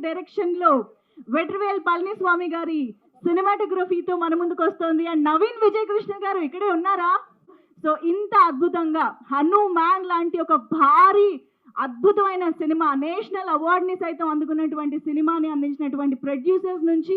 Direction లో వెట్రివేల్ పళనిస్వామి గారి సినిమాటోగ్రఫీతో మన ముందుకు వస్తుంది. అండ్ నవీన్ విజయ్ కృష్ణ గారు ఇక్కడే ఉన్నారా? సో ఇంత అద్భుతంగా హనుమాన్ లాంటి ఒక భారీ అద్భుతమైన సినిమా, నేషనల్ అవార్డుని సైతం అందుకున్నటువంటి సినిమాని అందించినటువంటి ప్రొడ్యూసర్స్ నుంచి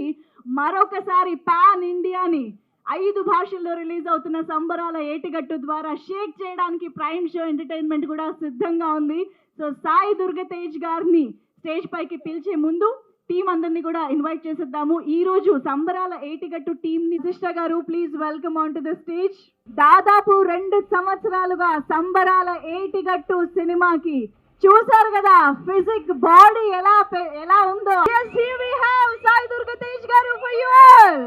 మరొకసారి పాన్ ఇండియాని 5 భాషల్లో రిలీజ్ అవుతున్న సంబరాల ఏటిగట్టు ద్వారా షేక్ చేయడానికి ప్రైమ్ షో ఎంటర్టైన్మెంట్ కూడా సిద్ధంగా ఉంది. సో సాయి దుర్గతేజ్ గారిని స్టేజ్ పైకి పిలిచే ముందు టీం అందరినీ కూడా ఇన్వైట్ చేసేద్దాము. ఈ రోజు సంబరాల ఏటిగట్టు టీం ని సిస్టర్ గారు please welcome on to the stage. దాదాపు 2 సంవత్సరాలుగా సంబరాల ఏటిగట్టు సినిమాకి చూసారు కదా ఫిజిక్ బాడీ ఎలా ఉందో. yes here we have Sai Durgatej గారు for you all.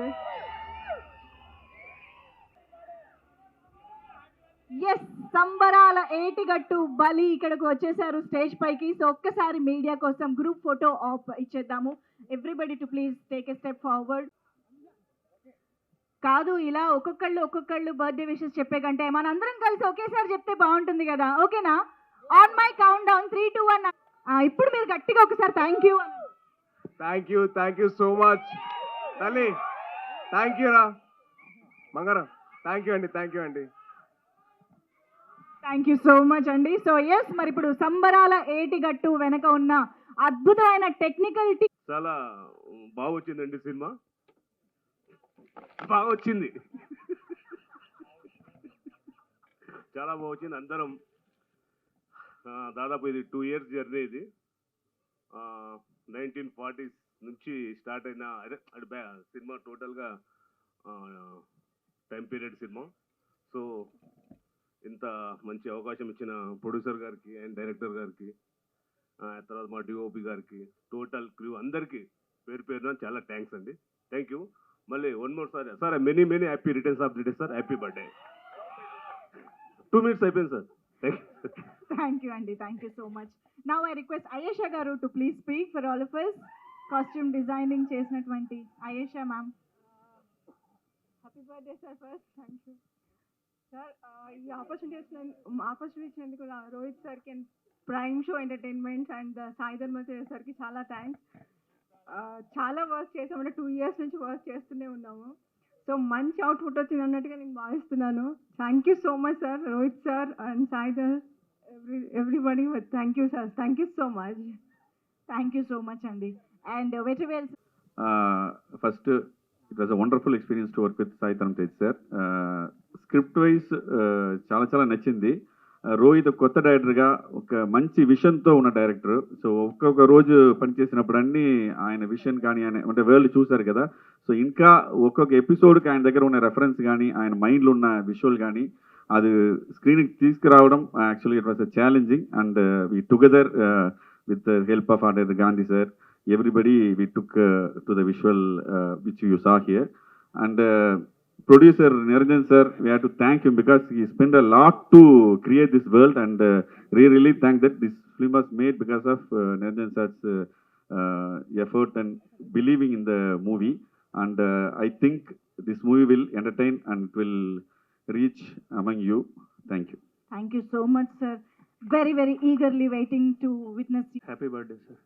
yes సంబరాల ఏటిగట్టు బలి ఇక్కడికి వచ్చేసారు స్టేజ్ పైకి. సో ఒక్కసారి మీడియా కోసం గ్రూప్ ఫోటో ఆఫ్ ఇచ్చేద్దాము. Everybody to please take a step forward. కాదు, ఇలా ఒక్కొక్కళ్ళు బర్త్డే విషెస్ చెప్పే కంటే మనందరం కలిసి ఒకేసారి చెప్తే బాగుంటుంది కదా. ఓకేనా? On my count down 3, 2, 1. ఇప్పుడు మీరు గట్టిగా ఒకసారి థ్యాంక్ యూ సో మచ్ తల్లి. థ్యాంక్ యూ రా మంగారం. థ్యాంక్ యూ అండి. థ్యాంక్ యూ సో మచ్ అండి. సో ఎస్, మరి ఇప్పుడు సంబరాల ఏటిగట్టు వెనక ఉన్న అద్భుతమైన టెక్నికల్ టీం చాలా బాగా వచ్చిందండి. సినిమా బాగా వచ్చింది, చాలా బాగా వచ్చింది. అందరం దాదాపు ఇది 2 years జర్నీ. ఇది 1940s నుంచి స్టార్ట్ అయిన సినిమా. టోటల్గా టైం పీరియడ్ సినిమా. సో ఇంత మంచి అవకాశం ఇచ్చిన ప్రొడ్యూసర్ గారికి అండ్ డైరెక్టర్ గారికి, తర్వాత మా డిఓపి గారికి, టోటల్ క్రూ అందరికీ పేరు పేరున చాలా థ్యాంక్స్ అండి. Thank you. మళ్ళీ 1 more sir many happy returns of the day sir. Happy birthday. 2 minutes అయిపోయింది సార్. థ్యాంక్ యూ అండి. Thank you so much. Now I request Ayesha గారు to please speak for all of us. Costume designing చేసినటువంటి Ayesha ma'am. Happy birthday sir. First thank you sir. ఈ opportunity ఇచ్చినందుకు రోహిత్ సార్కి and Prime Show Entertainments and Sai Dharamtej సార్కి చాలా thanks. చాలా work చేసామంటే 2 years నుంచి వర్క్ చేస్తూనే ఉన్నాము. సో మంచి అవుట్పుట్ వచ్చింది అన్నట్టుగా నేను భావిస్తున్నాను. Thank you so much sir, Rohit sir and Sai Dhar, everybody. Thank you sir. Thank you so much. Thank you so much అండి. And Vetrivel first it was a wonderful experience to work with Sai Dharamtej sir. Script wise చాలా నచ్చింది. రోహిత్ కొత్త డైరెక్టర్గా ఒక మంచి విషన్తో ఉన్న director. So ఒక్కొక్క రోజు పనిచేసినప్పుడు అన్నీ ఆయన విషన్ కానీ ఆయన అంటే వరల్డ్ చూశారు కదా. సో ఇంకా ఒక్కొక్క ఎపిసోడ్కి ఆయన దగ్గర ఉన్న రెఫరెన్స్ కానీ ఆయన మైండ్లో ఉన్న విజువల్ కానీ అది స్క్రీన్కి తీసుకురావడం actually it was challenging. And we together with the help of order Gandhi sir, everybody we took to the visual which you saw here. And producer Niranjan sir, we have to thank him because he spent a lot to create this world, and really thank that this film was made because of Niranjan sir's effort and believing in the movie. And I think this movie will entertain and it will reach among you. Thank you. Thank you so much sir. Very eagerly waiting to witness. Happy birthday sir.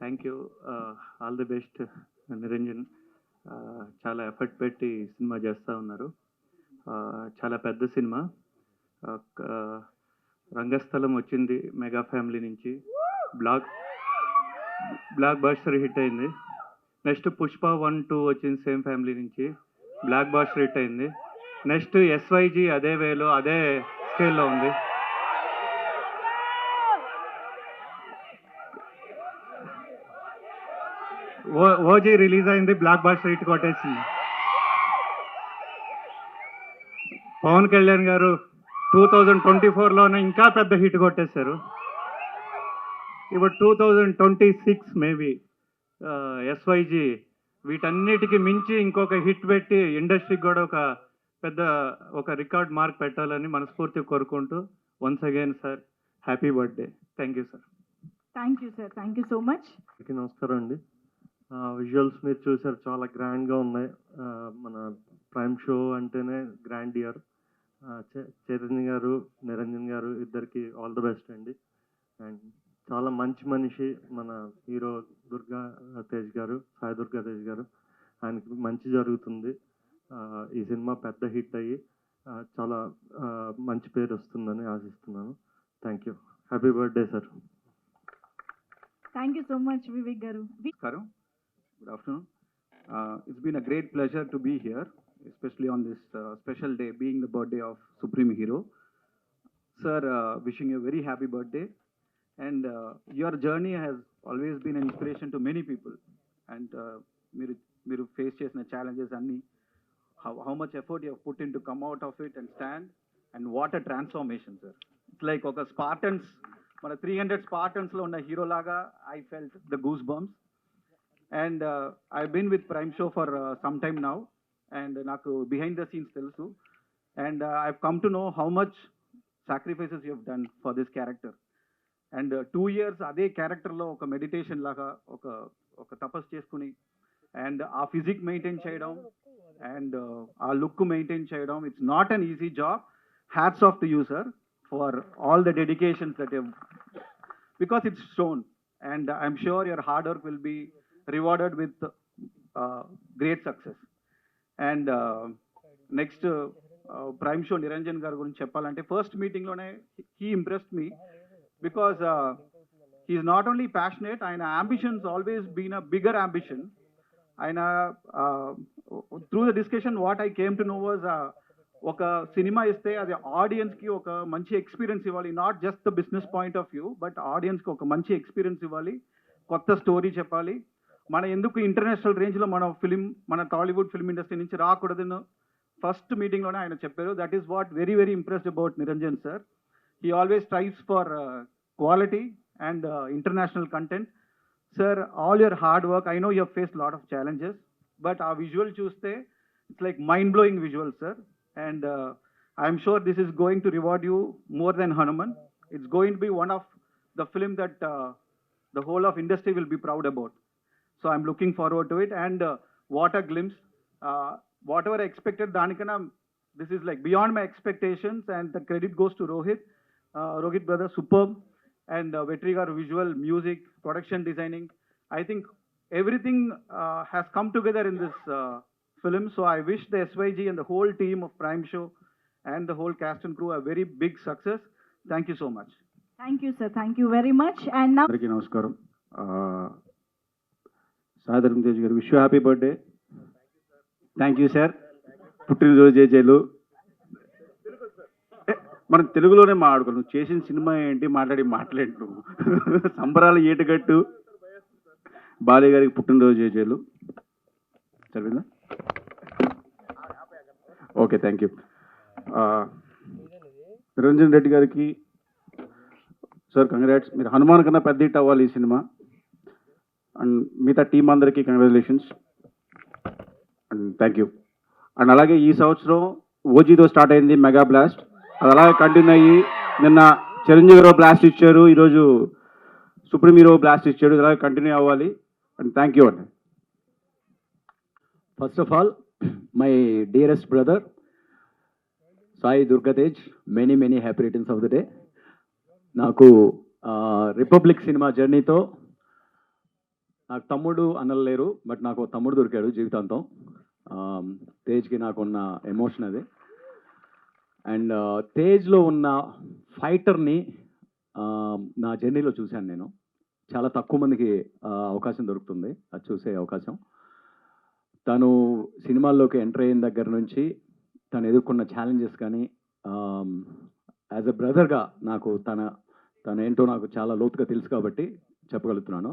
Thank you. All the best Niranjan. చాలా effort పెట్టి cinema చేస్తూ ఉన్నారు. చాలా పెద్ద cinema. రంగస్థలం వచ్చింది mega family నుంచి, black buster hit అయింది. Next Pushpa 1, 2 వచ్చింది సేమ్ ఫ్యామిలీ నుంచి, బ్లాక్ బాస్టర్ హిట్ అయింది. నెక్స్ట్ ఎస్వైజీ అదే వేలో అదే స్కేల్లో ఉంది. ఓజీ రిలీజ్ అయింది, బ్లాక్ బాస్టర్ హిట్ కొట్టేసింది. పవన్ కళ్యాణ్ గారు 2024లోనే ఇంకా పెద్ద హిట్ కొట్టేశారు. ఇప్పుడు 2026 మేబీ ఎస్వైజీ వీటన్నిటికీ మించి ఇంకొక హిట్ పెట్టి ఇండస్ట్రీకి కూడా ఒక రికార్డ్ మార్క్ పెట్టాలని మనస్ఫూర్తిగా కోరుకుంటూ once again sir happy birthday. Thank you sir. Thank you sir. Thank you so much. నమస్కారం అండి. విజువల్స్ మీరు చూసారు, చాలా గ్రాండ్గా ఉన్నాయి. మన ప్రైమ్ షో అంటేనే గ్రాండ్ ఇయర్. చైతన్య గారు, నిరంజన్ గారు ఇద్దరికి ఆల్ ద బెస్ట్ అండి. అండ్ చాలా మంచి మనిషి మన హీరో దుర్గా తేజ్ గారు, సాయి దుర్గా తేజ్ గారు. ఆయనకి మంచి జరుగుతుంది. ఈ సినిమా పెద్ద హిట్ అయ్యి చాలా మంచి పేరు వస్తుందని ఆశిస్తున్నాను. Thank you. Happy birthday sir. Thank you so much Vivek గారు. Namaskaram. Good afternoon. It's been a great pleasure to be here, especially on this special day, being the birthday of Supreme Hero. Sir, wishing you a very happy birthday. And your journey has always been an inspiration to many people. And మీరు face చేసిన challenges అన్నీ, how much effort you have put in to come out of it and stand, and what a transformation, sir. It's like ఒక Spartans, మన 300 స్పార్టన్స్లో ఉన్న hero లాగా I felt the goose bumps. And I been with Prime show for some time now, and నాకు behind the scenes తెలుసు. And I come to know how much sacrifices you have done for this character. And 2 years అదే క్యారెక్టర్లో ఒక meditation లాగా ఒక తపస్సు చేసుకుని, and ఆ ఫిజిక్ మెయింటైన్ చేయడం, అండ్ ఆ లుక్ మెయింటైన్ చేయడం, it's not an easy job. Hats off to you sir for all the dedications that you, because it's shown, and I'm sure your hard work will be rewarded with great success. And next prime show Niranjan గారి గురించి చెప్పాలంటే, first మీటింగ్లోనే he impressed me because he is not only passionate, ఆయన ambitions always been a bigger ambition. ఆయన through the discussion what I came to know was ఒక cinema ఇస్తే అది ఆడియన్స్కి ఒక మంచి ఎక్స్పీరియన్స్ ఇవ్వాలి, not just the business point of view, but ఆడియన్స్కి ఒక మంచి ఎక్స్పీరియన్స్ ఇవ్వాలి, కొత్త స్టోరీ చెప్పాలి. మన ఎందుకు ఇంటర్నేషనల్ రేంజ్లో మన టాలీవుడ్ ఫిల్మ్ ఇండస్ట్రీ నుంచి రాకూడదని ఫస్ట్ మీటింగ్లోనే ఆయన చెప్పారు. That is what very very impressed about Niranjan sir. He always strives for quality and international content. Sir, all your hard work, I know you have faced lot of challenges, but ఆ visual చూస్తే it's like mind blowing visual sir. And I'm sure this is going to reward you more than Hanuman. It's going to be one of the film that the whole of industry will be proud about. So I'm looking forward to it. And what a glimpse. Whatever I expected, Danikana, this is like beyond my expectations, and the credit goes to Rohit. Rohit brother, superb. And Vetrigar, visual, music, production designing. I think everything has come together in this film. So I wish the SYG and the whole team of Prime Show and the whole cast and crew a very big success. Thank you so much. Thank you, sir. Thank you very much. And now, అందరికీ నమస్కారం. సాయి ధర్మ తేజ్ గారు, wish you happy birthday. Thank you sir. పుట్టినరోజు జేజేలు. మనం తెలుగులోనే మాట్లాడుకో, నువ్వు చేసిన సినిమా ఏంటి, మాట్లాడేంటి నువ్వు. సంబరాలు ఏటుగట్టు. బాలయ్య గారికి పుట్టినరోజు జేజేలు. సరిపోయిందా? Okay, thank you. Niranjan Reddy గారికి సార్ కంగ్రాట్స్. మీరు హనుమాన్ కన్నా పెద్ద హిట్ అవ్వాలి ఈ సినిమా. అండ్ మిగతా టీం అందరికీ congratulations and thank you. And అలాగే ఈ సంవత్సరం ఓజీతో స్టార్ట్ అయింది మెగా బ్లాస్ట్, అది అలాగే కంటిన్యూ అయ్యి నిన్న చిరంజీవి గారు బ్లాస్ట్ ఇచ్చారు, ఈరోజు సుప్రీం హీరో బ్లాస్ట్ ఇచ్చాడు, ఇది అలాగే కంటిన్యూ అవ్వాలి. అండ్ థ్యాంక్ యూ అండి. First of all, my dearest brother, Sai Durga Tej, many happy returns of the day. నాకు రిపబ్లిక్ సినిమా జర్నీతో నాకు తమ్ముడు అన్నలు లేరు, బట్ నాకు తమ్ముడు దొరికాడు జీవితాంతం. తేజ్కి నాకున్న ఎమోషన్ అది. అండ్ తేజ్లో ఉన్న ఫైటర్ని నా జర్నీలో చూశాను నేను. చాలా తక్కువ మందికి అవకాశం దొరుకుతుంది అది చూసే అవకాశం. తను సినిమాల్లోకి ఎంటర్ అయిన దగ్గర నుంచి తను ఎదుర్కొన్న ఛాలెంజెస్ కానీ, యాజ్ ఎ బ్రదర్గా నాకు తనేంటో నాకు చాలా లోతుగా తెలుసు కాబట్టి చెప్పగలుగుతున్నాను.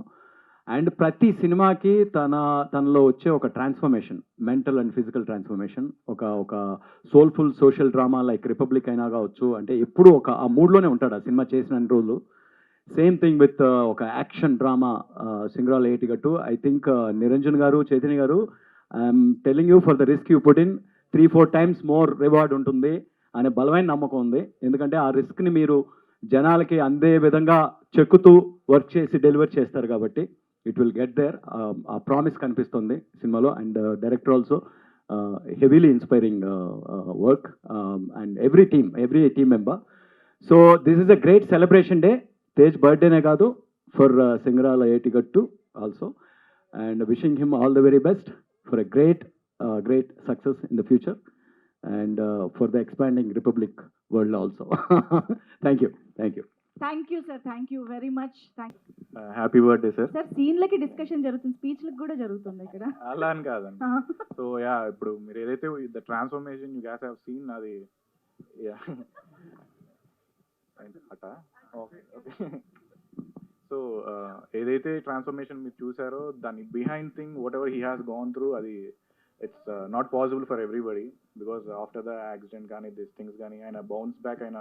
అండ్ ప్రతి సినిమాకి తనలో వచ్చే ఒక transformation, mental and physical transformation, ఒక soulful social drama like Republic అయినా కావచ్చు, అంటే ఎప్పుడూ ఆ మూడ్లోనే ఉంటాడు ఆ సినిమా చేసిన రోజులు. సేమ్ థింగ్ విత్ ఒక action drama Singarala Etigattu. I think Niranjan గారు, చైతన్య గారు, I'm telling you for the risk you put in 3-4 times more reward ఉంటుంది అనే బలమైన నమ్మకం ఉంది. ఎందుకంటే ఆ రిస్క్ని మీరు జనాలకి అందే విధంగా చెక్కుతూ వర్క్ చేసి డెలివర్ చేస్తారు కాబట్టి ఇట్ విల్ గెట్ దేర్. ఆ ప్రామిస్ కనిపిస్తుంది సినిమాలో. And director also heavily inspiring work, and every team member. So this is a great celebration day. Tej birthday ne kaadu for Singarala Etigattu also, and wishing him all the very best for a great success in the future, and for the expanding Republic world also. Thank you. Thank you sir, thank you very much. Happy birthday sir. Sir సీన్లకి discussion జరుగుతుంది, స్పీచ్లకు కూడా జరుగుతుంది ఇక్కడ. అలా అని కాదండి. So yeah, ఇప్పుడు మీరు ఏదైతే the transformation you guys have seen, అది అట ఓకే. సో ఏదైతే ట్రాన్స్ఫర్మేషన్ మీరు చూసారో, దాని behind thing whatever he has gone through, అది it's not possible for everybody, because after the accident కానీ దిస్ థింగ్స్ కానీ ఆయన బౌన్స్ బ్యాక్ అయిన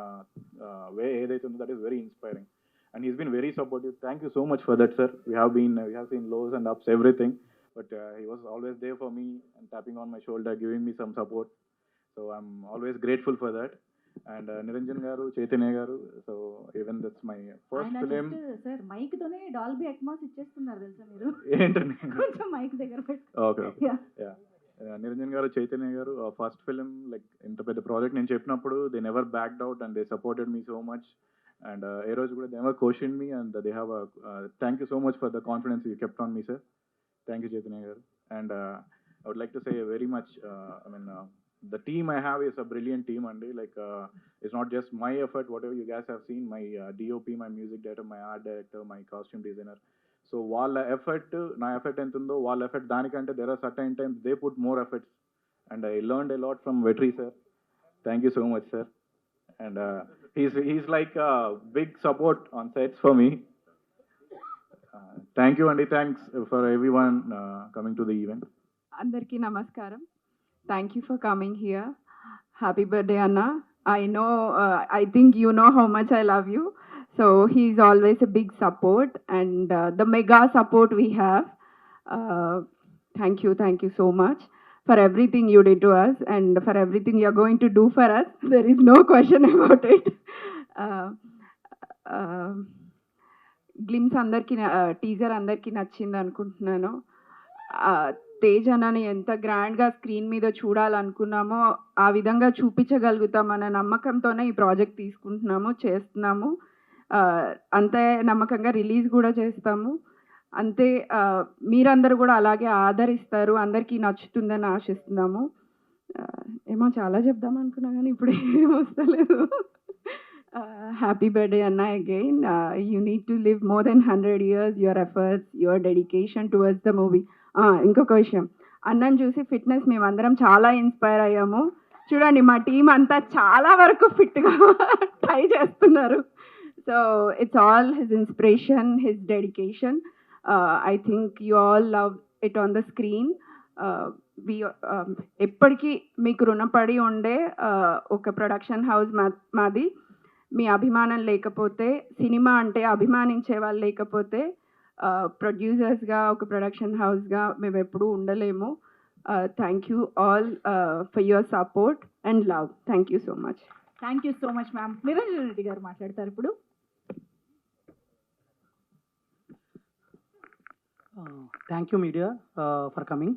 వే ఏదైతే ఉందో that is very inspiring, and he's been very supportive. Thank you so much for that sir. We have seen lows and apps everything, but he was always there for me and tapping on my shoulder, giving me some support. So I'm always grateful for that. And Niranjan garu, Chaitanya garu, so even that's my first film. Sir mic తోనే Dolby Atmos ఇచ్చేస్తున్నారు తెలుసా మీరు? ఏంటండి? కొంచెం mic దగ్గర పెట్టు. Okay. Yeah, Niranjan గారు, చైతన్య గారు, ఫస్ట్ ఫిలిం లైక్ ఇంత పెద్ద ప్రాజెక్ట్ నేను చెప్పినప్పుడు they never backed out and they supported me so much. And ఏ రోజు కూడా they never question me, and they have thank you so much for the confidence you kept on me sir. Thank you, Chaitanya garu. And I would like to say very much, the team I have is a brilliant team, and it's not just my effort, whatever you guys have seen, my DOP, my music director, my art director, my costume designer. So వాళ్ళ effort, నా effort ఎంత ఉందో వాళ్ళ effort దానికంటే there are certain times they put more efforts, and I learned a lot from Vetri sir. Thank you so much, sir. And he's like a big support on sets for me. Thank you, Andy. Thanks for everyone coming to the event. Andarki namaskaram. Thank you for coming here. Happy birthday, Anna. I know, I think you know how much I love you. So he's always a big support, and the mega support we have. Thank you so much for everything you did to us, and for everything you're going to do for us. There is no question about it. Glimpse అందరికీ, teaser అందరికీ నచ్చింది అనుకుంటున్నాను. తేజ్ అన్నని ఎంత గ్రాండ్గా screen మీద చూడాలనుకున్నామో ఆ విధంగా చూపించగలుగుతామన్న నమ్మకంతోనే ఈ ప్రాజెక్ట్ తీసుకుంటున్నాము, చేస్తున్నాము. అంతే నమ్మకంగా రిలీజ్ కూడా చేస్తాము. అంతే మీరందరూ కూడా అలాగే ఆదరిస్తారు, అందరికీ నచ్చుతుందని ఆశిస్తున్నాము. ఏమో చాలా చెప్దాం అనుకున్నా కానీ ఇప్పుడు ఏం వస్తలేదు. Happy birthday, Anna, again. You need to live more than 100 years. Your efforts, your dedication towards the movie. ఇంకొక విషయం, అన్నను చూసి ఫిట్నెస్ మేమందరం చాలా ఇన్స్పైర్ అయ్యాము. చూడండి, మా టీం అంతా చాలా వరకు ఫిట్గా ట్రై చేస్తున్నారు. So it's all his inspiration, his dedication. I think you all love it on the screen. ఎప్పటికీ మీకు రుణపడి ఉండే ఒక ప్రొడక్షన్ హౌస్ మాది. మీ అభిమానం లేకపోతే, సినిమా అంటే అభిమానించే వాళ్ళు లేకపోతే, ప్రొడ్యూసర్స్గా, ఒక ప్రొడక్షన్ హౌస్గా మేము ఎప్పుడూ ఉండలేము. Thank you all for your support and love. Thank you so much. Thank you so much ma'am. Niranjan Reddy గారు మాట్లాడతారు ఇప్పుడు. Thank you media for coming.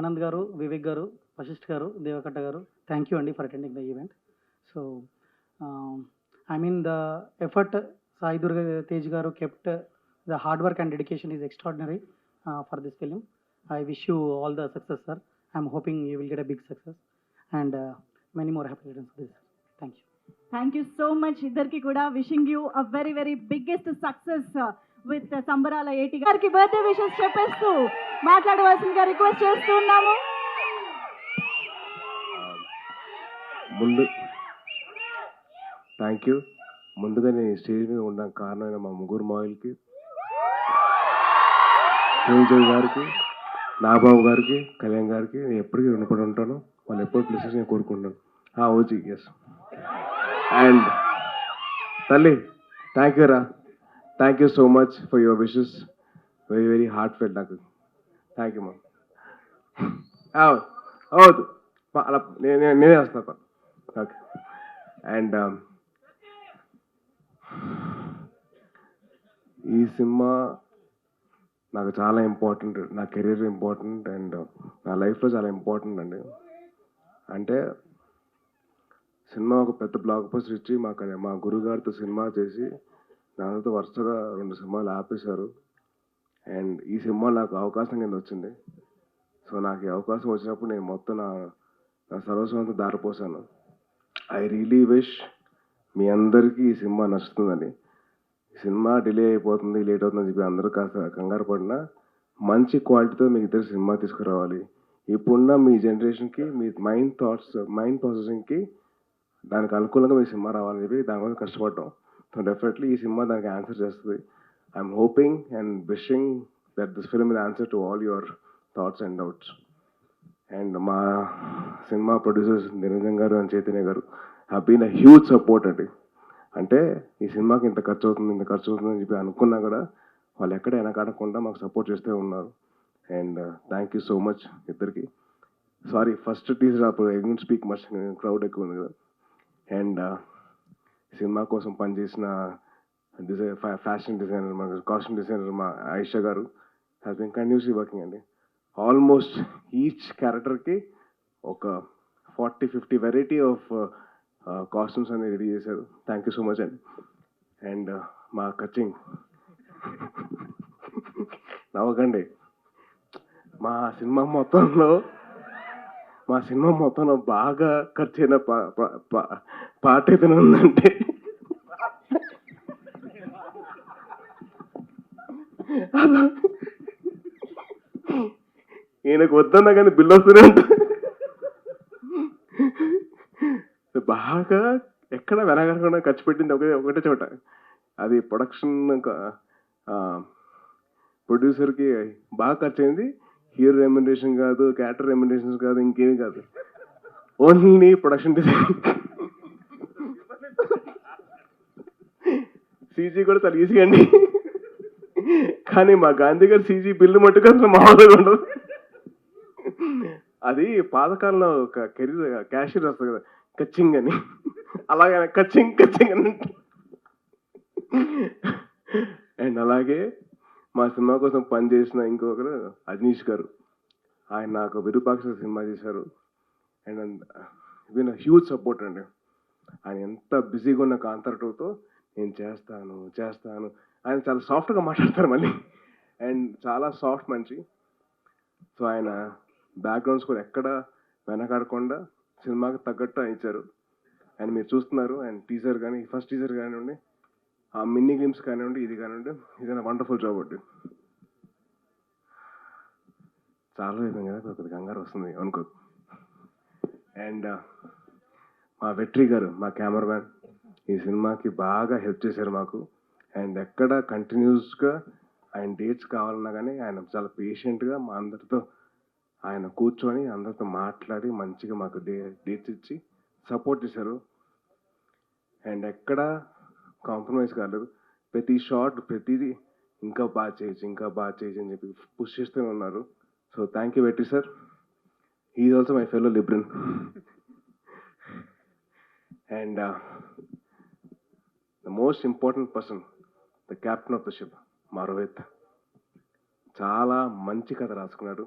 Anand గారు, వివేక్ గారు, వశిష్ఠ్ గారు, దేవకట్ట గారు, థ్యాంక్ యూ అండి for attending the event. So I mean, the effort Sai Durga Tej garu kept, the hard work and dedication is extraordinary for this film. I wish you all the success, sir. I'm hoping you will get a big success, and many more happy returns of this. Thank you. Thank you so much. Iddarki kuda wishing you a very, very biggest success with Sambarala 80 గారికి birthday wishes చెప్పేస్తూ మాట్లాడవలసిందిగా request చేస్తున్నాము. Thank you. ముందుగా నేను stage మీద ఉండడానికి కారణమైన మా ముగ్గురు మాయిల్కి, తేజవ్ గారికి, నాబాబు గారికి, కళ్యాణ్ గారికి నేను ఎప్పటికీ రుణపడి ఉంటాను. వాళ్ళు ఎప్పుడు ప్లేసెస్ నేను కోరుకుంటాను. OG, yes. అండ్ తల్లి, థ్యాంక్ యూ రా. Thank you so much for your wishes. Very very heartfelt నాకు. థ్యాంక్ యూ మా. అవును, అలా నేనే వస్తాను. ఓకే. అండ్ ఈ సినిమా నాకు చాలా ఇంపార్టెంట్, నా కెరీర్ ఇంపార్టెంట్ అండ్ నా లైఫ్లో చాలా ఇంపార్టెంట్ అండి. అంటే సినిమా ఒక పెద్ద బ్లాక్ బస్టర్ ఇచ్చి మా గురుగారితో సినిమా చేసి దానితో వరుసగా 2 సినిమాలు ఆపేశారు. అండ్ ఈ సినిమా నాకు అవకాశం కింద వచ్చింది. సో నాకు ఈ అవకాశం వచ్చినప్పుడు నేను మొత్తం నా సర్వస్వంతో దారిపోసాను. ఐ రియలీ విష్ మీ అందరికీ ఈ సినిమా నచ్చుతుందని. ఈ సినిమా డిలే అయిపోతుంది, లేట్ అవుతుందని చెప్పి అందరూ కాస్త కంగారు పడినా మంచి క్వాలిటీతో మీకు ఇద్దరు సినిమా తీసుకురావాలి. ఇప్పుడున్న మీ జనరేషన్కి, మీ మైండ్ ప్రాసెసింగ్కి దానికి అనుకూలంగా మీ సినిమా రావాలని చెప్పి దానికోసం కష్టపడ్డాం. సో డెఫినెట్లీ ఈ సినిమా దానికి ఆన్సర్ చేస్తుంది. I'm hoping and wishing that this film will answer to all your thoughts and doubts. And మా cinema producers Niranjan garu and Chaitanya garu have been a huge support అండి. అంటే ఈ సినిమాకి ఇంత ఖర్చు అవుతుంది అని చెప్పి అనుకున్నా కూడా వాళ్ళు ఎక్కడ వెనకాడకుండా మాకు సపోర్ట్ చేస్తూ ఉన్నారు. And thank you so much ఇద్దరికి. సారీ, ఫస్ట్ టీజర్ అప్పుడు I don't speak much, crowd ఎక్కువ ఉంది కదా. అండ్ సినిమా కోసం పనిచేసిన ఫ్యాషన్ డిజైనర్, మా కాస్ట్యూమ్ డిజైనర్ మా ఆయిషా గారు హ్యాస్ బీన్ కంటిన్యూస్లీ వర్కింగ్ అండి. ఆల్మోస్ట్ ఈచ్ క్యారెక్టర్కి ఒక 40-50 వెరైటీ ఆఫ్ కాస్ట్యూమ్స్ అనేది రెడీ చేశారు. థ్యాంక్ యూ సో మచ్ అండి. అండ్ మా కచింగ్ నవ్వకండి, మా సినిమా మొత్తంలో బాగా ఖర్చు అయిన పాట ఏదైనా ఉందంటే ఈయనకు వద్దన్నా కానీ బిల్లు వస్తూనే ఉంటుంది. బాగా ఎక్కడ వెనకకుండా ఖర్చు పెట్టింది ఒకటే చోట. అది ప్రొడ్యూసర్కి బాగా ఖర్చు అయింది. హీరో రెమ్యునరేషన్ కాదు, క్యారెక్టర్ రెమ్యునరేషన్స్ కాదు, ఇంకేమీ కాదు, ఓన్లీ ప్రొడక్షన్ డిజైన్. సీజీ కూడా చాలా ఈజీ అండి, కానీ మా గాంధీ గారు సీజీ బిల్లు మట్టుకు అసలు మామూలుగా ఉండదు. అది పాతకాలంలో ఒక క్యాషియర్ వస్తుంది కదా, కచ్చింగ్ అని, అలాగే కచ్చింగ్ అని. అండ్ అలాగే మా సినిమా కోసం పనిచేసిన ఇంకొకరు అజనీష్ గారు, ఆయన నాకు విరూపాక్ష సినిమా చేశారు. అండ్ విన్ హ్యూజ్ సపోర్ట్ అండి. ఆయన ఎంత బిజీగా ఉన్న కాంతారావుతో నేను చేస్తాను ఆయన చాలా సాఫ్ట్గా మాట్లాడతారు మళ్ళీ, అండ్ చాలా సాఫ్ట్ మనిషి. సో ఆయన బ్యాక్గ్రౌండ్స్ కూడా ఎక్కడ వెనకాడకుండా సినిమాకి తగ్గట్టు ఇచ్చారు. అండ్ మీరు చూస్తున్నారు. అండ్ టీజర్ కానీ, ఫస్ట్ టీజర్ కానివ్వండి, ఆ మినీ గేమ్స్ కానివ్వండి, ఇది కానివ్వండి, ఇదైనా వండర్ఫుల్ జాబ్ అండి. చాలా అయిపోయింది కదా, కొద్దిగా కంగారు వస్తుంది అనుకో. అండ్ మా వెట్రి గారు, మా కెమెరామ్యాన్, ఈ సినిమాకి బాగా హెల్ప్ చేశారు మాకు. అండ్ ఎక్కడ కంటిన్యూస్గా ఆయన డేట్స్ కావాలన్నా కానీ ఆయన చాలా పేషెంట్గా మా అందరితో ఆయన కూర్చొని అందరితో మాట్లాడి మంచిగా మాకు డేట్స్ ఇచ్చి సపోర్ట్ చేశారు. అండ్ ఎక్కడ కాంప్రమైజ్ కాలేదు. ప్రతి షాట్, ప్రతిదీ ఇంకా బాగా చేయొచ్చు అని చెప్పి పుష్ చేస్తూనే ఉన్నారు. So thank you Vetri sir. He is also my fellow Libran. And the most important person, the captain of the ship, మా రోహిత్, చాలా మంచి కథ రాసుకున్నాడు.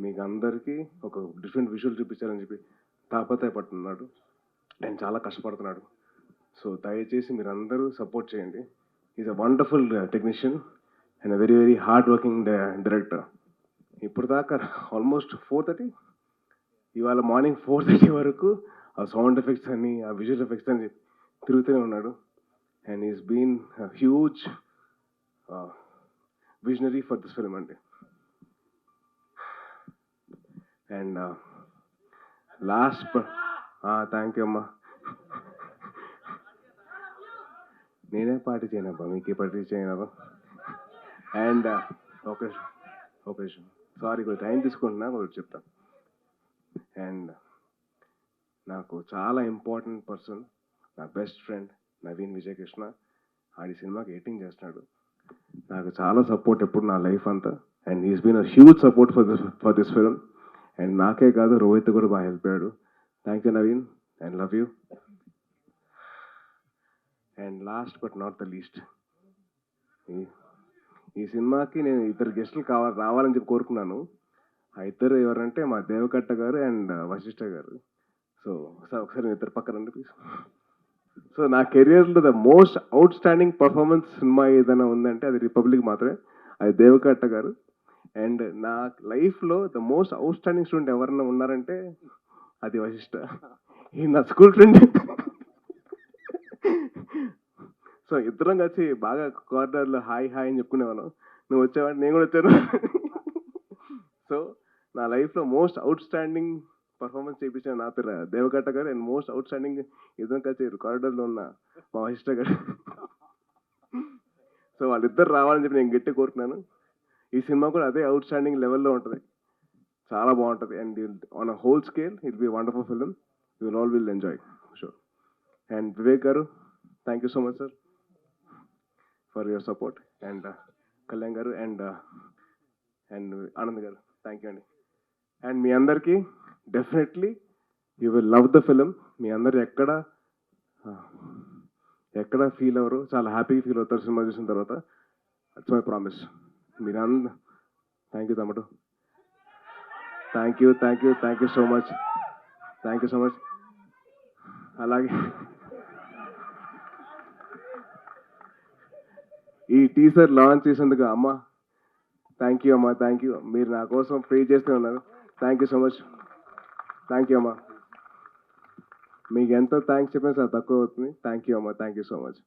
మీకు అందరికీ ఒక డిఫరెంట్ విజువల్ చూపించాలని చెప్పి తాపత్రయపడుతున్నాడు అండ్ చాలా కష్టపడుతున్నాడు. సో దయచేసి మీరు అందరూ సపోర్ట్ చేయండి. Is a wonderful technician and a very very hard working director. ఇప్పుడు దాకా ఆల్మోస్ట్ 4:30, ఇవాళ మార్నింగ్ 4:30 వరకు ఆ సౌండ్ ఎఫెక్ట్స్ అని, ఆ విజువల్ ఎఫెక్ట్స్ అని తిరుగుతూనే ఉన్నాడు. And is been huge visionary for this film అండి. అండ్ లాస్ట్ థ్యాంక్ యూ అమ్మా. నేనే పార్టీ చేయనబ్బా, మీకే పార్టీ చేయనబ్బా. అండ్ ఒక విషయం, సారీ కొంచెం టైం తీసుకుంటున్నా, కొంచెం చెప్తాను. అండ్ నాకు చాలా ఇంపార్టెంట్ పర్సన్, నా బెస్ట్ ఫ్రెండ్ నవీన్ విజయకృష్ణ, ఆడి సినిమాకి ఎడిటింగ్ చేస్తున్నాడు. నాకు చాలా సపోర్ట్ ఎప్పుడు నా లైఫ్ అంతా. And is been a huge support for this film. And నాకే కాదు, రోహిత్ కూడా బాగా హెల్ప్ అయ్యాడు. Thank you Naveen, and love you. And last but not the least, ఈ సినిమాకి నేను ఇద్దరు గెస్టులు రావాలని చెప్పి కోరుకున్నాను. ఆ ఇద్దరు ఎవరంటే మా దేవకట్ట గారు అండ్ వశిష్ఠ గారు. సో ఒకసారి మీ ఇద్దరు పక్కన రండి ప్లీజ్. సో నా కెరియర్లో the most out standing performance cinema ఏదైనా ఉందంటే అది రిపబ్లిక్ మాత్రమే, అది దేవకట్ట గారు. అండ్ నా లైఫ్లో the most out standing student ఎవరైనా ఉన్నారంటే అది వశిష్ఠ. ఈ నా స్కూల్ ఫ్రెండ్. సో ఇద్దరం కలిసి బాగా కార్నర్లో హాయ్ హాయ్ అని చెప్పుకునేవాళ్ళం. నువ్వు వచ్చేవాడు, నేను కూడా వచ్చాను. సో నా లైఫ్లో మోస్ట్ అవుట్ స్టాండింగ్ పర్ఫార్మెన్స్ చేయించిన నా పేరు దేవకట్ట గారు అండ్ మోస్ట్ అవుట్ స్టాండింగ్ ఇద్దరం కలిసి కారిడార్లో ఉన్న మా వశిష్ఠ గారు. సో వాళ్ళిద్దరు రావాలని చెప్పి నేను గట్టి కోరుకున్నాను. ఈ సినిమా కూడా అదే అవుట్ స్టాండింగ్ లెవెల్లో ఉంటుంది, చాలా బాగుంటుంది. And on a whole scale it be wonderful film, you will all will enjoy sure. And Vivek గారు, thank you so much sir for your support. And Kalyan గారు అండ్ ఆనంద్ గారు, థ్యాంక్ యూ అండి. అండ్ మీ అందరికీ definitely you will love the film. మీ అందరు ఎక్కడ feel అవ్వరు, చాలా హ్యాపీగా ఫీల్ అవుతారు సినిమా చూసిన తర్వాత. That's my promise. మీరందరూ థ్యాంక్ యూ తమ్ముడు, thank you so much, thank you so much. అలాగే ఈ టీజర్ లాంచ్ చేసేందుకు అమ్మ థ్యాంక్ యూ అమ్మా, థ్యాంక్ యూ. మీరు నా కోసం ప్రే చేస్తూ ఉన్నారు. Thank you so much, thank you అమ్మా. మీకు ఎంతో థ్యాంక్స్ చెప్పినా చాలా తక్కువ అవుతుంది. థ్యాంక్ యూ అమ్మా, thank you so much.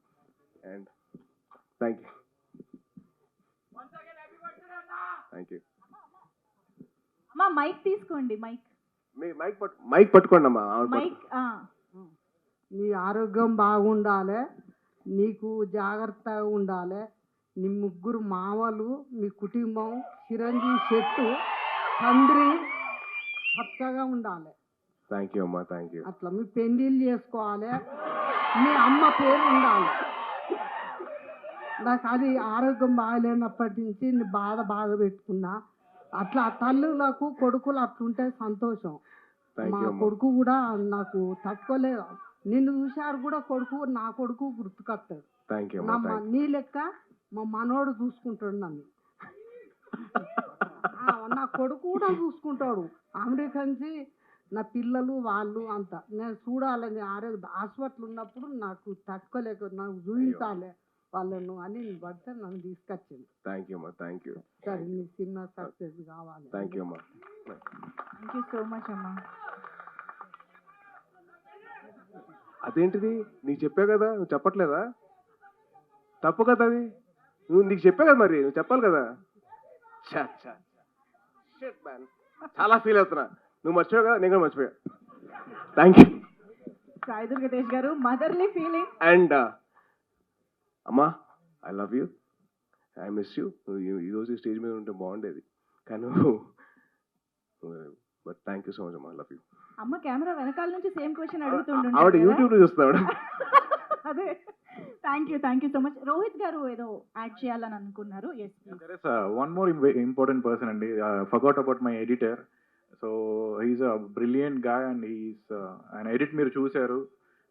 And thank you, thank you. అమ్మా మైక్ తీసుకోండి, మైక్ పట్టుకోండి అమ్మా. మైక్. నీ ఆరోగ్యం బాగుండాలి, నీకు జాగ్రత్తగా ఉండాలి. నీ ముగ్గురు మామలు, మీ కుటుంబం చిరంజీవి చెట్టు తండ్రి పచ్చగా ఉండాలి. థ్యాంక్ యూ అమ్మా, థ్యాంక్ యూ. అట్లా మీ పెళ్ళిళ్ళు చేసుకోవాలి, మీ అమ్మ పేరు ఉండాలి. నాకు అది ఆరోగ్యం బాగలేనప్పటి నుంచి నీ బాగా పెట్టుకున్నా. అట్లా తల్లులకు కొడుకులు అట్లుంటే సంతోషం. మా కొడుకు కూడా నాకు తట్టుకోలేదు. నిన్ను చూశారు కూడా కొడుకు, నా కొడుకు గుర్తుకొస్తాడు. నీ లెక్క మా మనోడు చూసుకుంటాడు నన్ను. నా కొడుకు కూడా చూసుకుంటాడు. అమెరికా నుంచి నా పిల్లలు వాళ్ళు అంతా నేను చూడాలని ఆరోగ్య హాస్పిటల్ ఉన్నప్పుడు నాకు తట్టుకోలేక నాకు చూపించాలి వాళ్ళను అని పడితే నన్ను తీసుకొచ్చింది. థ్యాంక్ యూ అమ్మా, థ్యాంక్ యూ. సరే నీ సినిమా సక్సెస్ కావాలి. థ్యాంక్ యూ అమ్మా, థ్యాంక్ యూ సో మచ్ అమ్మా. అదేంటిది నీకు చెప్పా కదా, నువ్వు చెప్పట్లేదా? తప్పు కదా అది. నీకు చెప్పా కదా, మరి నువ్వు చెప్పాలి కదా. చాలా ఫీల్ అవుతున్నా. నువ్వు మర్చిపోయా కదా, నేను కూడా మర్చిపోయా. Thank you. సాయి దుర్గతేజ్ గారు, మదర్లీ ఫీలింగ్. అండ్ అమ్మా, I love you, I miss you. ఈరోజు స్టేజ్ మీద ఉంటే బాగుండేది కానీ but thank you so much అమ్మా, ఐ లవ్ యూ. అమ్మ కెమెరా వెనకాల నుంచి సేమ్ క్వశ్చన్ అడుగుతుండే. ఆవిడ యూట్యూబ్ లో చూస్తాడు. అదే. Thank you so much. Rohit గారు ఏదో యాడ్ చేయాలని అనుకున్నారు. There is one more important person and forgot about my editor. So he's a brilliant guy and he's an edit మీరు చూశారు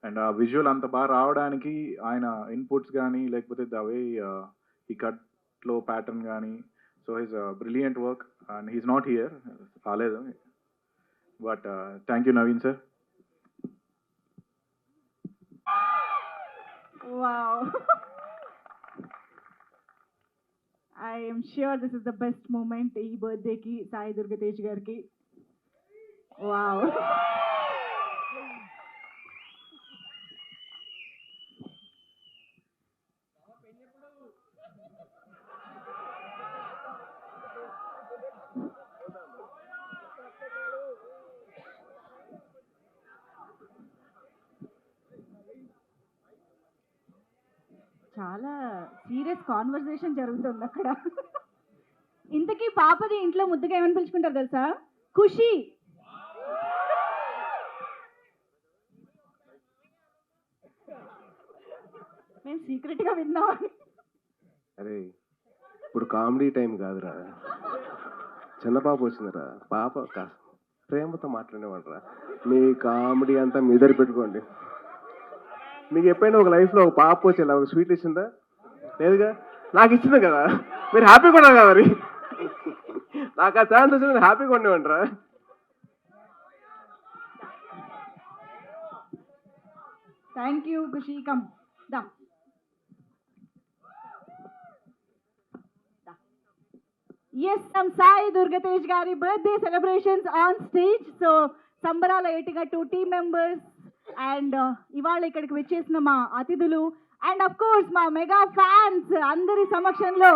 అండ్ ఆ విజువల్ అంత బాగా రావడానికి ఆయన ఇన్పుట్స్ కానీ లేకపోతే ద వే ఈ కట్లో ప్యాటర్న్ కానీ so he's brilliant work and he's not here రాలేదు but thank you Naveen sir. Wow. I am sure this is the best moment ee birthday ki Sai Durgatej garki. Wow. చాలా serious conversation జరుగుతుంది అక్కడ. ఇంతకీ పాపది ఇంట్లో ముద్దుగా ఏమని పిలుచుకుంటారు తెలుసా? ఖుషి. మేము సీక్రెట్ గా విన్నాం. అరే ఇప్పుడు కామెడీ టైం కాదురా, చిన్న పాప వచ్చిందిరా, పాప ప్రేమతో మాట్లాడేవాడరా. మీ కామెడీ అంతా మీ దగ్గర పెట్టుకోండి. మీకు ఎప్పుడైనా ఒక లైఫ్లో ఒక పాప వచ్చి ఇలా ఒక స్వీట్ ఇచ్చిందా? లేదుగా. నాకు ఇచ్చింది కదా, మీరు హ్యాపీగా ఉన్నారు కదా మరి. నాకు ఆ ఛాన్స్ వచ్చింది, హ్యాపీగా ఉండేవంటరా. Thank you Khushi. కమ్ దా. ఎస్, సమ్ సాయి దుర్గతేజ్ గారి birthday celebrations on stage. So Sambarala Etigattu team members and ఇవాళ ఇక్కడికి వచ్చేసిన మా అతిథులు అండ్ అఫ్ కోర్స్ మా మెగా ఫ్యాన్స్ అందరి సమక్షంలో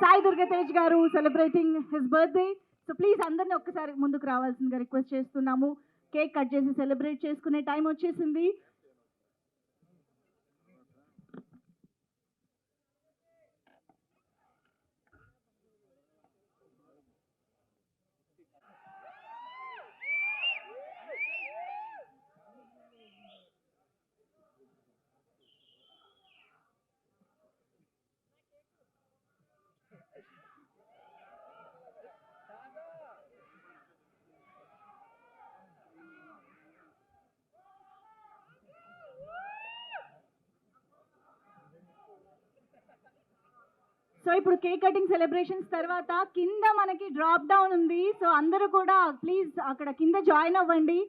సాయి దుర్గతేజ్ గారు celebrating his birthday. So please అందరిని ఒక్కసారి ముందుకు రావాల్సిందిగా రిక్వెస్ట్ చేస్తున్నాము. కేక్ కట్ చేసి సెలబ్రేట్ చేసుకునే టైం వచ్చేసింది. సో ఇప్పుడు కేక్ కటింగ్ సెలబ్రేషన్స్ తర్వాత కింద మనకి డ్రాప్ డౌన్ ఉంది. సో అందరూ కూడా ప్లీజ్ అక్కడ కింద జాయిన్ అవ్వండి.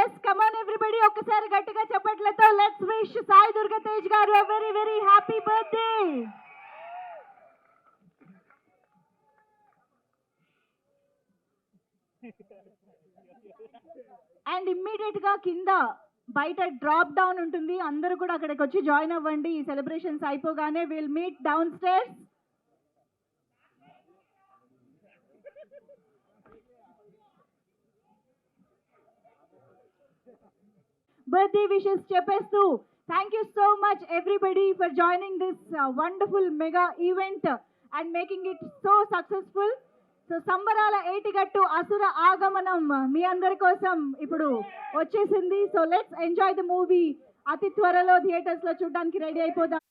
ఎస్, కమ్ ఆన్ ఎవ్రీబడి, ఒక్కసారి గట్టిగా చప్పట్లతో లెట్స్ విష్ సాయి దుర్గతేజ్ గారు a very very happy birthday. And immediate గా కింద బయట డ్రాప్ డౌన్ ఉంటుంది, అందరూ కూడా అక్కడికి వచ్చి జాయిన్ అవ్వండి. ఈ సెలబ్రేషన్స్ అయిపోగానే will meet downstairs. Birthday wishes చెప్పేస్తూ thank you so much everybody for joining this wonderful mega event and making it so successful. So Sambarala Etigattu Asura Aagamanam మీ అందరి కోసం ఇప్పుడు వచ్చేసింది. So let's enjoy the movie. అతి త్వరలో థియేటర్స్ లో చూడడానికి రెడీ అయిపోదాం.